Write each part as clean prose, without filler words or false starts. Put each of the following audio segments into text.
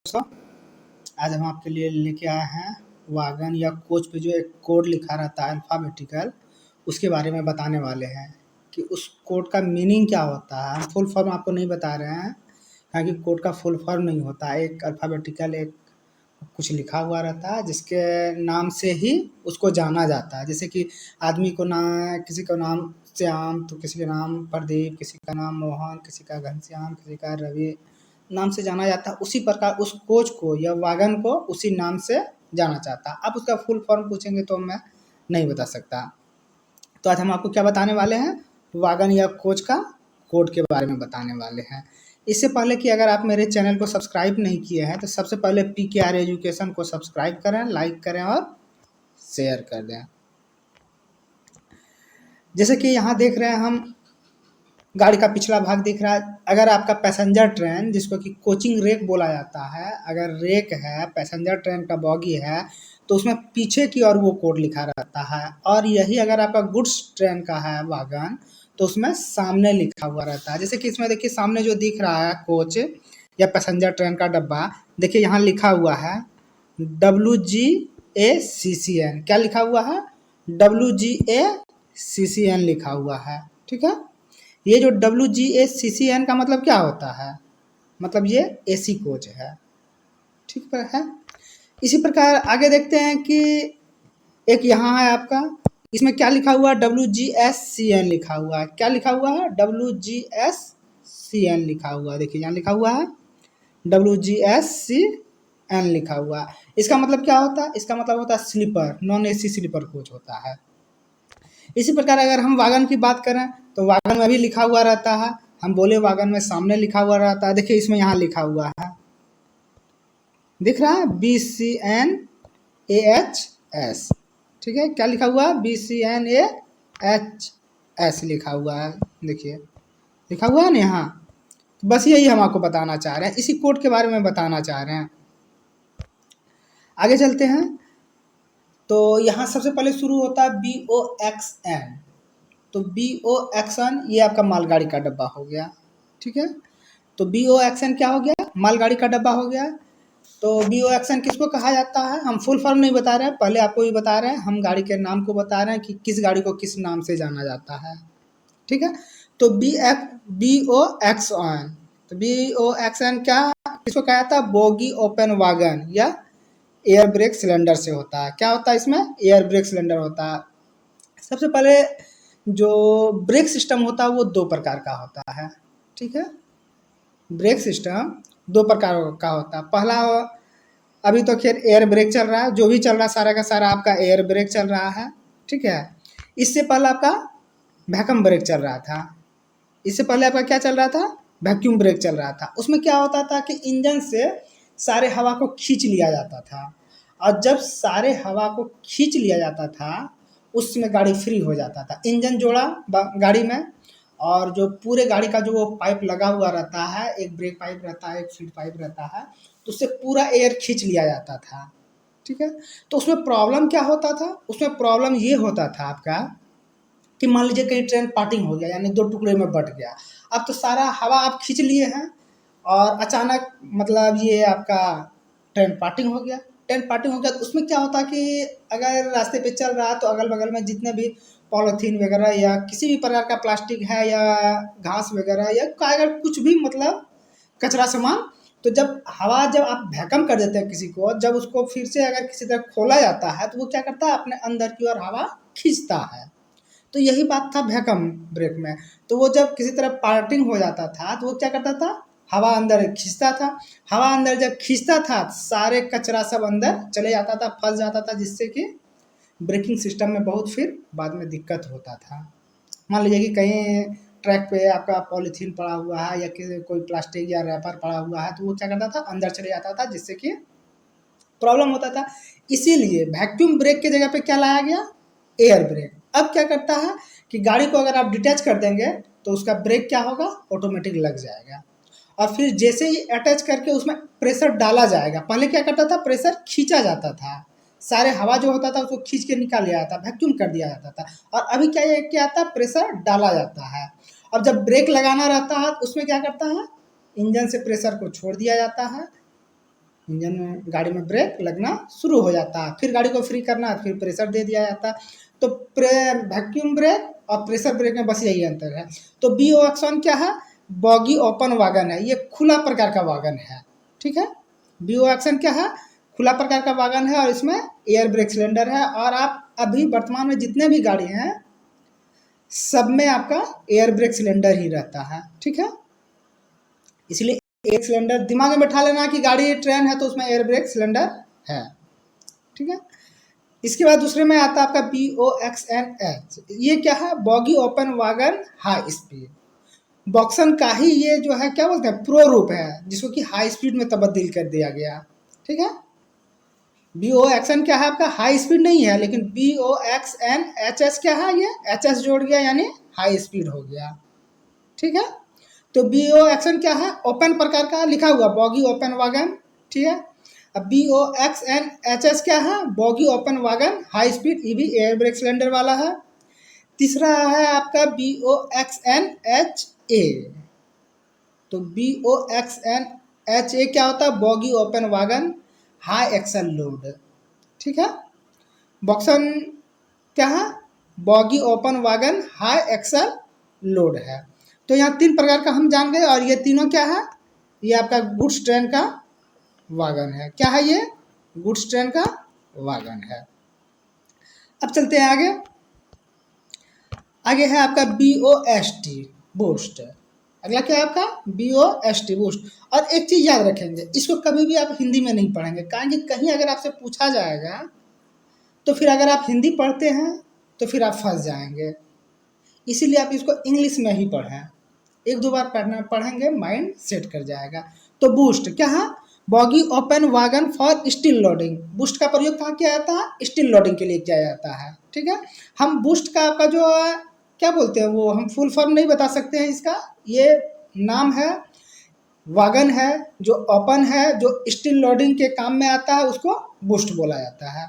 दोस्तों, आज हम आपके लिए लेके आए हैं वागन या कोच पे जो एक कोड लिखा रहता है अल्फ़ाबेटिकल, उसके बारे में बताने वाले हैं कि उस कोड का मीनिंग क्या होता है। हम फुल फॉर्म आपको नहीं बता रहे हैं, क्योंकि कोड का फुल फॉर्म नहीं होता है। एक अल्फ़ाबेटिकल एक कुछ लिखा हुआ रहता है जिसके नाम से ही उसको जाना जाता है। जैसे कि आदमी को ना किसी का नाम श्याम, तो किसी का नाम प्रदीप, किसी का नाम मोहन, किसी का घनश्याम, किसी का रवि नाम से जाना जाता है। उसी प्रकार उस कोच को या वागन को उसी नाम से जाना चाहता है। आप उसका फुल फॉर्म पूछेंगे तो मैं नहीं बता सकता। तो आज हम आपको क्या बताने वाले हैं, वागन या कोच का कोड के बारे में बताने वाले हैं। इससे पहले कि अगर आप मेरे चैनल को सब्सक्राइब नहीं किए हैं तो सबसे पहले PKR एजुकेशन को सब्सक्राइब करें, लाइक करें और शेयर कर दें। जैसे कि यहाँ देख रहे हैं हम, गाड़ी का पिछला भाग दिख रहा है। अगर आपका पैसेंजर ट्रेन, जिसको कि कोचिंग रेक बोला जाता है, अगर रेक है, पैसेंजर ट्रेन का बॉगी है, तो उसमें पीछे की ओर वो कोड लिखा रहता है। और यही अगर आपका गुड्स ट्रेन का है वागन, तो उसमें सामने लिखा हुआ रहता है। जैसे कि इसमें देखिए सामने जो दिख रहा है कोच या पैसेंजर ट्रेन का डब्बा, देखिए यहाँ लिखा हुआ है WGACCN। क्या लिखा हुआ है? WGACCN लिखा हुआ है। ठीक है, ये जो WGACCN का मतलब क्या होता है? मतलब ये AC कोच है। ठीक है। इसी प्रकार आगे देखते हैं कि एक यहाँ है आपका, इसमें क्या लिखा हुआ है? WGSCN लिखा हुआ है। क्या लिखा हुआ है? WGSCN लिखा हुआ है। देखिए यहाँ लिखा हुआ है WGSCN लिखा हुआ है। इसका मतलब क्या होता है? इसका मतलब होता है sleeper, non AC sleeper coach होता है। इसी प्रकार अगर हम वागन की बात करें तो वागन में भी लिखा हुआ रहता है। हम बोले वागन में सामने लिखा हुआ रहता है। देखिए इसमें यहाँ लिखा हुआ है, दिख रहा है BCNAHS। ठीक है, क्या लिखा हुआ है? BCNAHS लिखा हुआ है। देखिए लिखा हुआ है ना यहाँ। बस यही हम आपको बताना चाह रहे हैं, इसी कोड के बारे में बताना चाह रहे हैं। आगे चलते हैं तो यहाँ सबसे पहले शुरू होता है BOXN। तो BOXN ये आपका मालगाड़ी का डब्बा हो गया। ठीक है, तो BOXN क्या हो गया? मालगाड़ी का डब्बा हो गया। तो BOXN किसको कहा जाता है? हम फुल फॉर्म नहीं बता रहे हैं, पहले आपको भी बता रहे हैं, हम गाड़ी के नाम को बता रहे हैं कि किस गाड़ी को किस नाम से जाना जाता है। ठीक है, तो BOXN, तो BOXN क्या किसको कहा जाता है? बोगी ओपन वागन या एयर ब्रेक सिलेंडर से होता है। क्या होता है इसमें? एयर ब्रेक सिलेंडर होता है। सबसे पहले जो ब्रेक सिस्टम होता है वो दो प्रकार का होता है। ठीक है, ब्रेक सिस्टम दो प्रकार का होता है। पहला, अभी तो खैर एयर ब्रेक चल रहा है, जो भी चल रहा है सारा का सारा आपका एयर ब्रेक चल रहा है। ठीक है, इससे पहले आपका वैक्यूम ब्रेक चल रहा था। इससे पहले आपका क्या चल रहा था? वैक्यूम ब्रेक चल रहा था। उसमें क्या होता था कि इंजन से सारे हवा को खींच लिया जाता था, और जब सारे हवा को खींच लिया जाता था उसमें गाड़ी फ्री हो जाता था। इंजन जोड़ा गाड़ी में, और जो पूरे गाड़ी का जो वो पाइप लगा हुआ रहता है, एक ब्रेक पाइप रहता है, एक फीड पाइप रहता है, तो उससे पूरा एयर खींच लिया जाता था। ठीक है, तो उसमें प्रॉब्लम क्या होता था? उसमें प्रॉब्लम ये होता था आपका कि मान लीजिए कहीं ट्रेन पार्टिंग हो गया, यानी दो टुकड़े में बट गया। अब तो सारा हवा आप खींच लिए हैं और अचानक मतलब ये आपका ट्रेन पार्टिंग हो गया। ट्रेन पार्टिंग हो गया तो उसमें क्या होता कि अगर रास्ते पे चल रहा है तो अगल बगल में जितने भी पॉलीथीन वगैरह या किसी भी प्रकार का प्लास्टिक है या घास वगैरह या अगर कुछ भी मतलब कचरा सामान, तो जब आप भैकम कर देते हैं किसी को, जब उसको फिर से अगर किसी तरह खोला जाता है तो वो क्या करता है? अपने अंदर की ओर हवा खींचता है। तो यही बात था वैक्यूम ब्रेक में। तो वो जब किसी तरह पार्टिंग हो जाता था तो वो क्या करता था? हवा अंदर खींचता था। हवा अंदर जब खींचता था सारे कचरा सब अंदर चले जाता था, फंस जाता था, जिससे कि ब्रेकिंग सिस्टम में बहुत फिर बाद में दिक्कत होता था। मान लीजिए कि कहीं ट्रैक पे आपका पॉलीथीन पड़ा हुआ है या कोई प्लास्टिक या रैपर पड़ा हुआ है, तो वो क्या करता था? अंदर चले जाता था, जिससे कि प्रॉब्लम होता था। इसीलिए वैक्यूम ब्रेक की जगह पे क्या लाया गया? Air brake. अब क्या करता है कि गाड़ी को अगर आप डिटैच कर देंगे तो उसका ब्रेक क्या होगा? ऑटोमेटिक लग जाएगा। और फिर जैसे ही अटैच करके उसमें प्रेशर डाला जाएगा, पहले क्या करता था? प्रेशर खींचा जाता था, सारे हवा जो होता था उसको खींच के निकाल लिया जाता, वैक्यूम कर दिया जाता था। और अभी क्या आता है? प्रेशर डाला जाता है। अब जब ब्रेक लगाना रहता है तो उसमें क्या करता है? इंजन से प्रेशर को छोड़ दिया जाता है, इंजन में गाड़ी में ब्रेक लगना शुरू हो जाता है। फिर गाड़ी को फ्री करना है, फिर प्रेशर दे दिया जाता है। तो वैक्यूम ब्रेक और प्रेशर ब्रेक में बस यही अंतर है। तो BO एक्सन क्या है? बॉगी ओपन वागन है, ये खुला प्रकार का वागन है। ठीक है, BO एक्सन क्या है? खुला प्रकार का वागन है और इसमें एयर ब्रेक सिलेंडर है। और आप अभी वर्तमान में जितने भी गाड़ी हैं सब में आपका एयर ब्रेक सिलेंडर ही रहता है। ठीक है, इसलिए एक सिलेंडर दिमाग में बैठा लेना कि गाड़ी ट्रेन है तो उसमें एयर ब्रेक सिलेंडर है। ठीक है, इसके बाद दूसरे में आता है आपका BOXNH। ये क्या है? Bogie open wagon high speed. BOXN का ही ये जो है क्या बोलते हैं, प्रो रूप है, जिसको कि हाई स्पीड में तब्दील कर दिया गया। ठीक है, BOXN क्या है आपका? हाई स्पीड नहीं है, लेकिन BOXNHS क्या है? ये HS जोड़ गया यानी हाई स्पीड हो गया। ठीक है, तो BOXN क्या है? ओपन प्रकार का लिखा हुआ बॉगी ओपन वागन। ठीक है, अब BOXNHS क्या है? Bogie open wagon high speed EV air brake cylinder वाला है। तीसरा है आपका BOXNHA। तो BOXNHA क्या होता है? Bogie open wagon high axle load. ठीक है, बॉक्सन क्या है? Bogie open wagon high axle load है। तो यहाँ 3 प्रकार का हम जान गए, और ये तीनों क्या है? ये आपका गुड्स ट्रेन का वागन है। क्या है ये? गुड्स ट्रेन का वागन है। अब चलते हैं आगे। आगे है आपका BOST बूस्ट। अगला क्या है आपका? BOST boost. और एक चीज़ याद रखेंगे, इसको कभी भी आप हिंदी में नहीं पढ़ेंगे, कारण कि कहीं अगर आपसे पूछा जाएगा तो फिर अगर आप हिंदी पढ़ते हैं तो फिर आप फंस जाएंगे। इसीलिए आप इसको इंग्लिश में ही पढ़ें। 1-2 बार पढ़ेंगे माइंड सेट कर जाएगा। तो बूस्ट क्या है? Bogie open wagon for steel loading. Boost का प्रयोग कहाँ किया जाता है? स्टील लोडिंग के लिए किया जाता है। ठीक है, हम बूस्ट का आपका जो क्या बोलते हैं वो हम फुल फॉर्म नहीं बता सकते हैं इसका। ये नाम है, वागन है जो ओपन है, जो स्टील लोडिंग के काम में आता है, उसको बूस्ट बोला जाता है।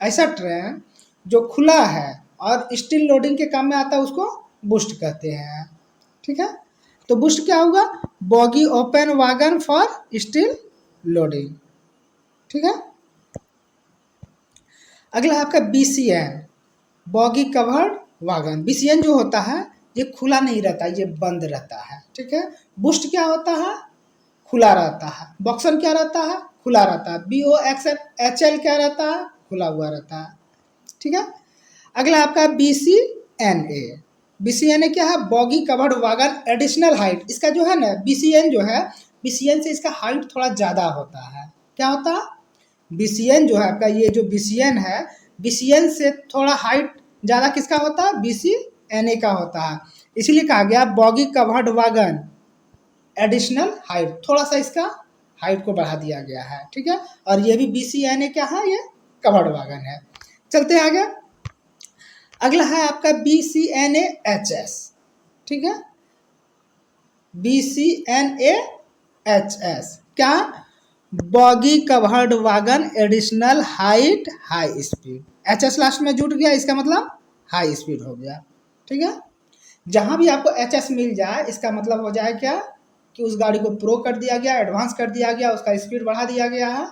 ऐसा ट्रेन जो खुला है और स्टील लोडिंग के काम में आता है उसको बूस्ट कहते हैं। ठीक है, तो बूस्ट क्या होगा? Boggy open wagon for steel loading. ठीक है, अगला है आपका BCN boggy covered wagon. BCN जो होता है ये खुला नहीं रहता, ये बंद रहता है। ठीक है, बूस्ट क्या होता है? खुला रहता है। बॉक्सन क्या रहता है? खुला रहता है। BOXNHL क्या रहता है? खुला हुआ रहता है। ठीक है, अगला आपका BCNA। BCNA क्या है? Boggy covered wagon additional height. इसका जो है ना BCN जो है, BCN से इसका हाइट थोड़ा ज़्यादा होता है। क्या होता है? BCN जो है आपका, ये जो BCN है, BCN से थोड़ा हाइट ज़्यादा किसका होता है? BCNA का होता है। इसीलिए कहा गया boggy covered wagon additional height, थोड़ा सा इसका हाइट को बढ़ा दिया गया है। ठीक है, और ये भी BCNA क्या है? ये कवर्ड वागन है। चलते हैं आगे। अगला है आपका BCNAHS। ठीक है, BCNAHS क्या? Boggy covered wagon additional height high speed. HS last में जुट गया, इसका मतलब हाई स्पीड हो गया। ठीक है, जहां भी आपको HS मिल जाए इसका मतलब हो जाए क्या? कि उस गाड़ी को प्रो कर दिया गया, एडवांस कर दिया गया, उसका स्पीड बढ़ा दिया गया है।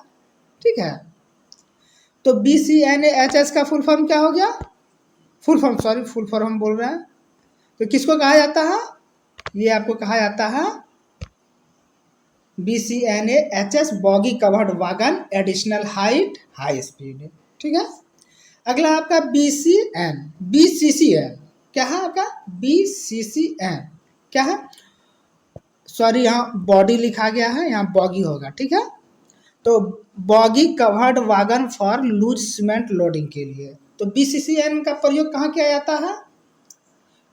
ठीक है, तो BCNAHS का फुल फॉर्म क्या हो गया? फुल फॉर्म हम बोल रहे हैं। तो किसको कहा जाता है? ये आपको कहा जाता है BCNAHS boggy covered wagon additional height high speed. ठीक है, अगला आपका BCCN क्या है आपका? BCCN क्या है? सॉरी, यहाँ बॉडी लिखा गया है, यहाँ बॉगी होगा। ठीक है, तो bogie covered wagon for loose cement loading के लिए। तो BCCN का प्रयोग कहाँ किया जाता है?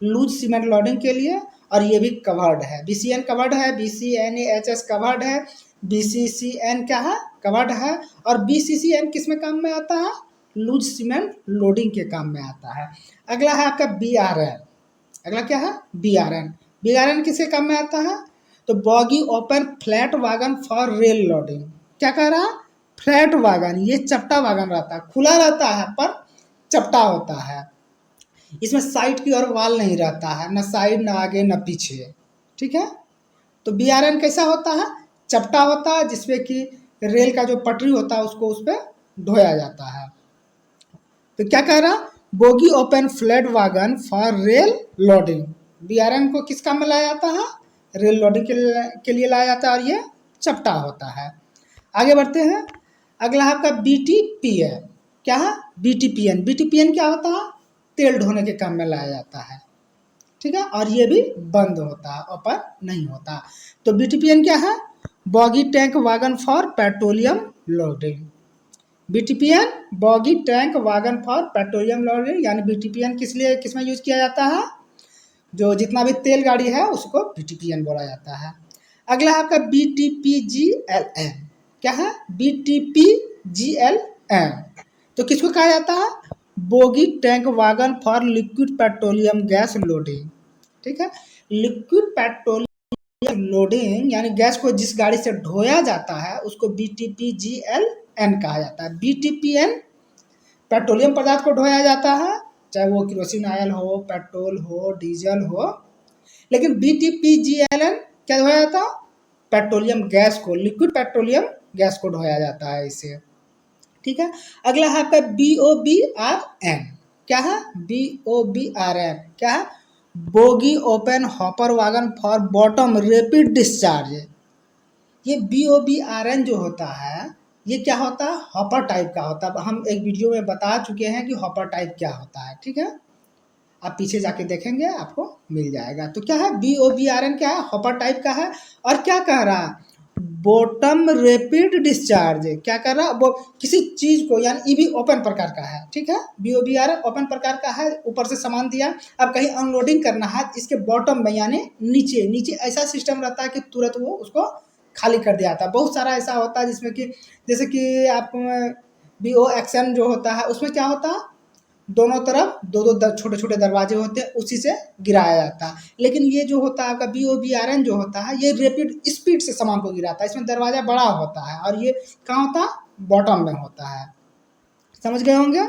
लूज सीमेंट लोडिंग के लिए, और ये भी कवर्ड है। BCN कवर्ड है, BCNAHS कवर्ड है, BCCN क्या है? कवर्ड है। और BCCN किस में काम में आता है? लूज सीमेंट लोडिंग के काम में आता है। अगला है आपका BRN। अगला क्या है? BRN किसके काम में आता है? तो boggy open flat wagon for rail loading. क्या कह रहा है? फ्लैट वागन, ये चपटा वागन रहता है, खुला रहता है पर चपटा होता है। इसमें साइड की ओर वाल नहीं रहता है, न साइड, न आगे, न पीछे। ठीक है, तो BRN कैसा होता है? चपटा होता है, जिसमें कि रेल का जो पटरी होता है उसको उस पर ढोया जाता है। तो क्या कह रहा, bogie open flat wagon for rail loading. BRM को किस काम में लाया जाता है, रेल लोडिंग के लिए लाया जाता है, और ये चपटा होता है। आगे बढ़ते हैं, अगला है आपका बीटीपीएन। क्या है, बीटीपीएन। बीटीपीएन क्या होता है, तेल ढोने के काम में लाया जाता है, ठीक है, और ये भी बंद होता है, ओपन नहीं होता। तो बीटीपीएन क्या है, bogie tank wagon for petroleum loading. BTPN bogie tank wagon for petroleum loading, यानी बीटीपीएन किस में यूज किया जाता है, जो जितना भी तेल गाड़ी है उसको बीटीपीएन बोला जाता है। अगला है आपका बीटीपीजीएलएन। क्या है, बीटीपीजीएलएन। तो किसको कहा जाता है, bogie tank wagon for liquid petroleum gas loading, ठीक है। लिक्विड पेट्रोलियम लोडिंग यानी गैस को जिस गाड़ी से ढोया जाता है उसको बीटीपीजीएलएन कहा जाता है। बीटीपीएन पेट्रोलियम पदार्थ को ढोया जाता है, चाहे वो केरोसिन ऑयल हो, पेट्रोल हो, डीजल हो, लेकिन बीटीपीजीएलएन क्या ढोया जाता है, पेट्रोलियम गैस को, लिक्विड पेट्रोलियम गैस को ढोया जाता है इसे, ठीक है। अगला है आपका बीओबीआरएन। क्या है, बीओबीआरएन क्या है, bogie open hopper wagon for bottom rapid discharge. ये बीओबीआरएन जो होता है ये क्या होता है, हॉपर टाइप का होता है। हम एक वीडियो में बता चुके हैं कि हॉपर टाइप क्या होता है, ठीक है, आप पीछे जाके देखेंगे आपको मिल जाएगा। तो क्या है, बीओबीआरएन क्या है, हॉपर टाइप का है। और क्या कह रहा है, बॉटम रैपिड डिस्चार्ज। क्या कर रहा है, वो किसी चीज को, यानी ईवी ओपन प्रकार का है, ठीक है, बीओबीआरएन ओपन प्रकार का है, ऊपर से सामान दिया, अब कहीं अनलोडिंग करना है, इसके बॉटम में यानी नीचे नीचे ऐसा सिस्टम रहता है कि तुरंत वो उसको खाली कर दिया जाता है। बहुत सारा ऐसा होता है जिसमें कि जैसे कि आप बीओएक्सएन जो होता है उसमें क्या होता है, दोनों तरफ दो दो छोटे छोटे दरवाजे होते हैं, उसी से गिराया जाता है। लेकिन ये जो होता है आपका बीओबीआरएन जो होता है ये रैपिड स्पीड से सामान को गिराता है, इसमें दरवाजा बड़ा होता है और ये कहाँ होता है, बॉटम में होता है, समझ गए होंगे।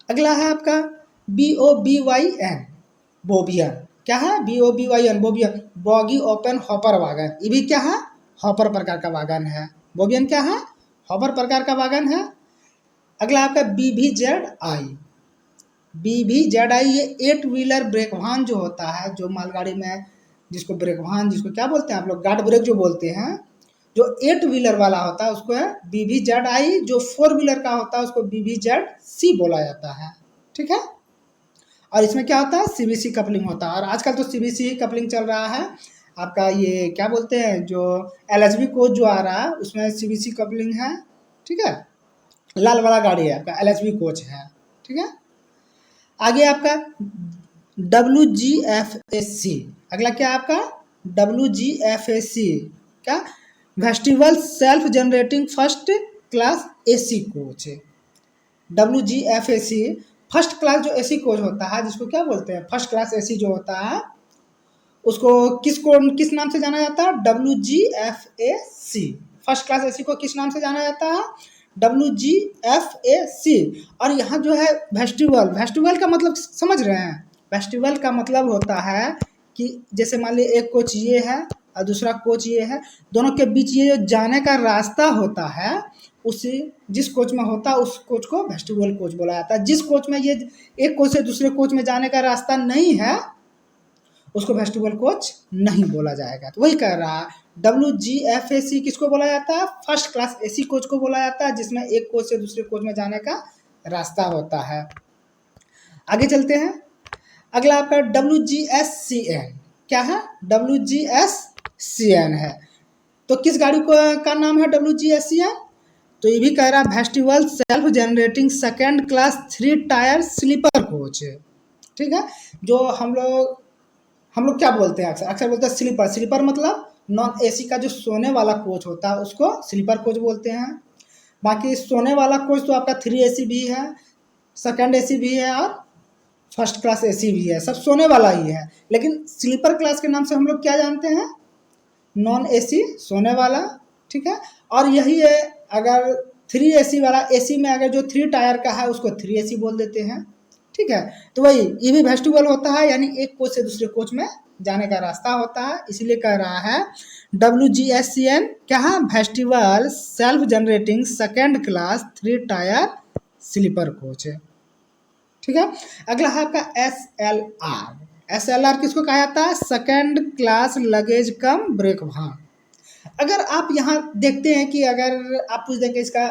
अगला है आपका बीओबीवाईएन, बोबियन। क्या है, बीओबीवाईएन बोबियन, बॉगी ओपन हॉपर वागन। ये भी क्या है, हॉपर प्रकार का वागन है। बोबियन क्या है, हॉपर प्रकार का वागन है। अगला आपका बीवीजेडआई। बीवीजेडआई ये 8 व्हीलर ब्रेक वाहन जो होता है, जो मालगाड़ी में जिसको ब्रेक वाहन, जिसको क्या बोलते हैं आप लोग, गार्ड ब्रेक जो बोलते हैं, जो 8 व्हीलर वाला होता है उसको है बीवीजेडआई। जो 4 व्हीलर का होता है उसको बीवीजेडसी बोला जाता है, ठीक है। और इसमें क्या होता है, सीबीसी कपलिंग होता है, और आजकल तो सीबीसी कपलिंग चल रहा है। आपका ये क्या बोलते हैं, जो एलएचबी कोच जो आ रहा है उसमें सीबीसी कपलिंग है, ठीक है, लाल वाला गाड़ी है आपका एलएचबी कोच है, ठीक है। आगे आपका WGFAC। अगला क्या आपका WGFAC, क्या, festival self generating first class AC coach. WGFAC first class जो एसी कोच होता है, जिसको क्या बोलते हैं, फर्स्ट क्लास एसी जो होता है उसको किस नाम से जाना जाता है, WGFAC। फर्स्ट क्लास एसी को किस नाम से जाना जाता है, WGFAC। और यहाँ जो है फेस्टिवल का मतलब समझ रहे हैं, फेस्टिवल का मतलब होता है कि जैसे मान लीजिए एक कोच ये है और दूसरा कोच ये है, दोनों के बीच ये जो जाने का रास्ता होता है उसी जिस कोच में होता है उस कोच को फेस्टिवल कोच बोला जाता है। जिस कोच में ये एक कोच से दूसरे कोच में जाने का रास्ता नहीं है उसको फेस्टिवल कोच नहीं बोला जाएगा। तो वही कह रहा है, WGFAC किसको बोला जाता है, फर्स्ट क्लास एसी कोच को बोला जाता है, जिसमें एक कोच से दूसरे कोच में जाने का रास्ता होता है। आगे चलते हैं, अगला आपका WGSCN। क्या है, WGSCN है। तो किस गाड़ी को का नाम है WGSCN, तो ये भी कह रहा है festival self generating second class 3 tier sleeper coach, ठीक है। जो हम लोग क्या बोलते हैं, अक्सर बोलते हैं स्लीपर। स्लीपर मतलब नॉन एसी का जो सोने वाला कोच होता है उसको स्लीपर कोच बोलते हैं। बाकी सोने वाला कोच तो आपका 3 एसी भी है, सेकंड एसी भी है और फर्स्ट क्लास एसी भी है, सब सोने वाला ही है। लेकिन स्लीपर क्लास के नाम से हम लोग क्या जानते हैं, नॉन एसी सोने वाला, ठीक है। और यही है, अगर 3 एसी वाला, एसी में अगर जो 3 टायर का है उसको 3 एसी बोल देते हैं, ठीक है। तो वही ये भी वेस्टिबुल होता है, यानी एक कोच से दूसरे कोच में जाने का रास्ता होता है, इसलिए कह रहा है WGSCN क्या है, vestibule self generating second class 3 tier sleeper coach है। ठीक है। अगला है आपका SLR किसको कहा जाता है, सेकेंड क्लास लगेज कम ब्रेक वाहन। अगर आप यहाँ देखते हैं कि अगर आप पूछ देंगे इसका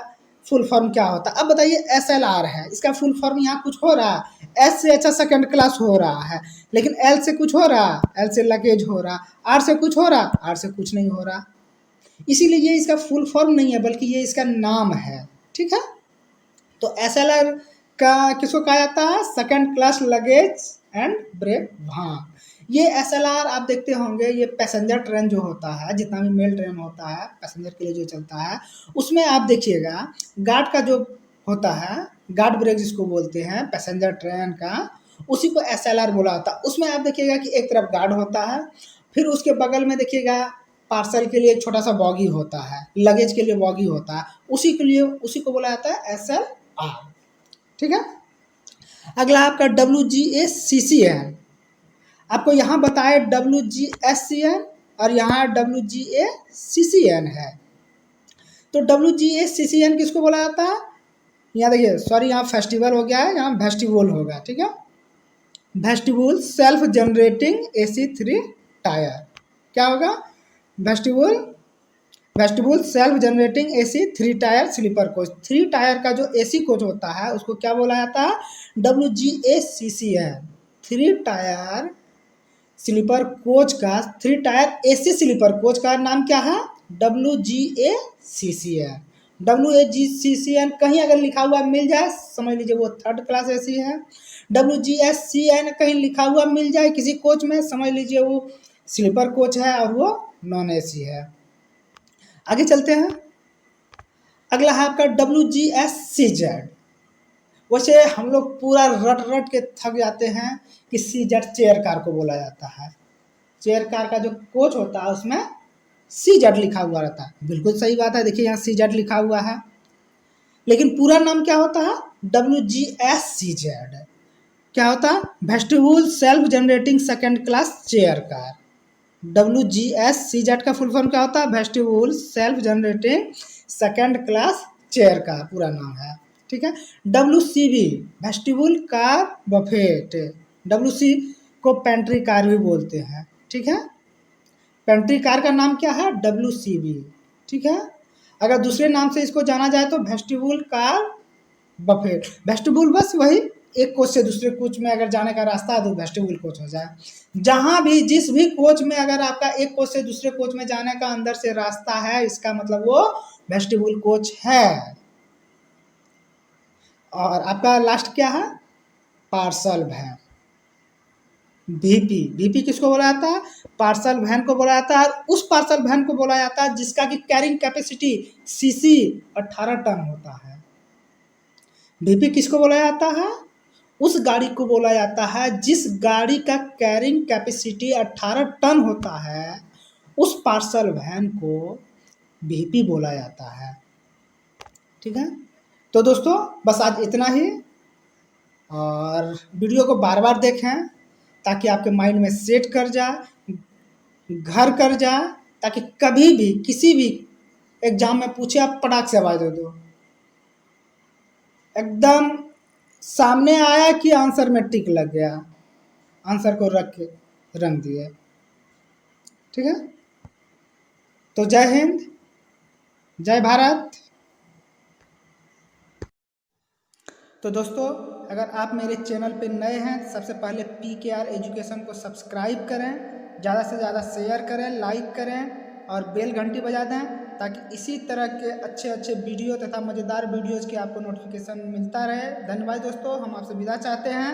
फुल फॉर्म क्या होता है, अब बताइए SLR है, इसका फुल फॉर्म यहाँ कुछ हो रहा है, S से अच्छा सेकंड क्लास हो रहा है, लेकिन L से कुछ हो रहा, L से लगेज हो रहा, R से कुछ हो रहा, R से कुछ नहीं हो रहा, इसीलिए ये इसका फुल फॉर्म नहीं है बल्कि ये इसका नाम है। ठीक है। तो SLR का किसको कहा जाता है, second class luggage and brake वाहन। ये SLR आप देखते होंगे, ये पैसेंजर ट्रेन जो होता है, जितना भी मेल ट्रेन होता है पैसेंजर के लिए जो चलता है, उसमें आप देखिएगा गार्ड का जो होता है, गार्ड ब्रेक जिसको बोलते हैं पैसेंजर ट्रेन का, उसी को SLR बोला होता है। उसमें आप देखिएगा कि एक तरफ गार्ड होता है, फिर उसके बगल में देखिएगा पार्सल के लिए एक छोटा सा बॉगी होता है, लगेज के लिए बॉगी होता है, उसी के लिए उसी को बोला जाता है SLR। ठीक है। अगला आपका WGACCN, आपको यहाँ बताए WGSCN और यहाँ WGACCN है। तो WGACCN किसको बोला जाता है, यहाँ देखिए सॉरी यहाँ फेस्टिवल हो गया है, यहाँ वेस्टिबुल होगा। ठीक है। Vestibule self generating AC3 tier, क्या होगा, vestibule vestibule self generating AC3 tier sleeper coach. 3 tier का जो AC कोच होता है उसको क्या बोला जाता है, WGACCN। 3 टायर स्लीपर कोच का, 3 टायर AC स्लीपर कोच का नाम क्या है, WGACCN। WGACCN कहीं अगर लिखा हुआ मिल जाए समझ लीजिए वो थर्ड क्लास AC है। WGSCN कहीं लिखा हुआ मिल जाए किसी कोच में, समझ लीजिए वो स्लीपर कोच है और वो नॉन AC है। आगे चलते हैं। अगला है आपका WGSCZ। वैसे हम लोग पूरा रट रट के थक जाते हैं कि CZ चेयर कार को बोला जाता है। चेयर कार का जो कोच होता है उसमें CZ लिखा हुआ रहता है, बिल्कुल सही बात है, देखिए यहाँ CZ लिखा हुआ है, लेकिन पूरा नाम क्या होता है, WGSCZ। क्या होता है, vestibule self generating second class chair car. WGSCZ का फुल फॉर्म क्या होता है, vestibule self generating second class chair car पूरा नाम है। ठीक है। WCB vestibule car Buffett, WC को पेंट्री कार भी बोलते हैं। ठीक है। पेंट्री कार का नाम क्या है, WCB। ठीक है। अगर दूसरे नाम से इसको जाना जाए तो वेस्टिबुल कार बफेट। वेस्टिबुल बस वही एक कोच से दूसरे कोच में अगर जाने का रास्ता है तो वेस्टिबुल कोच हो जाए। जहां भी जिस भी कोच में अगर आपका एक कोच से दूसरे कोच में जाने का अंदर से रास्ता है, इसका मतलब वो वेस्टिबुल कोच है। और आपका लास्ट क्या है, पार्सल वैन। VP किसको बोला जाता है, पार्सल वैन को बोला जाता है। उस पार्सल वैन को बोला जाता है जिसका की कैरिंग कैपेसिटी CC 18 टन होता है। VP किसको बोला जाता है, उस गाड़ी को बोला जाता है जिस गाड़ी का कैरिंग कैपेसिटी 18 टन होता है, उस पार्सल वैन को VP बोला जाता है। ठीक है। तो दोस्तों बस आज इतना ही, और वीडियो को बार बार देखें ताकि आपके माइंड में सेट कर जाए, घर कर जाए, ताकि कभी भी किसी भी एग्जाम में पूछे आप पटाख से आवाज दे दो, एकदम सामने आया कि आंसर में टिक लग गया, आंसर को रख के रंग दिए। ठीक है। तो जय हिंद, जय भारत। तो दोस्तों अगर आप मेरे चैनल पे नए हैं, सबसे पहले PKR एजुकेशन को सब्सक्राइब करें, ज़्यादा से ज़्यादा शेयर करें, लाइक करें और बेल घंटी बजा दें, ताकि इसी तरह के अच्छे अच्छे वीडियो तथा मज़ेदार वीडियोज़ की आपको नोटिफिकेशन मिलता रहे। धन्यवाद दोस्तों, हम आपसे विदा चाहते हैं।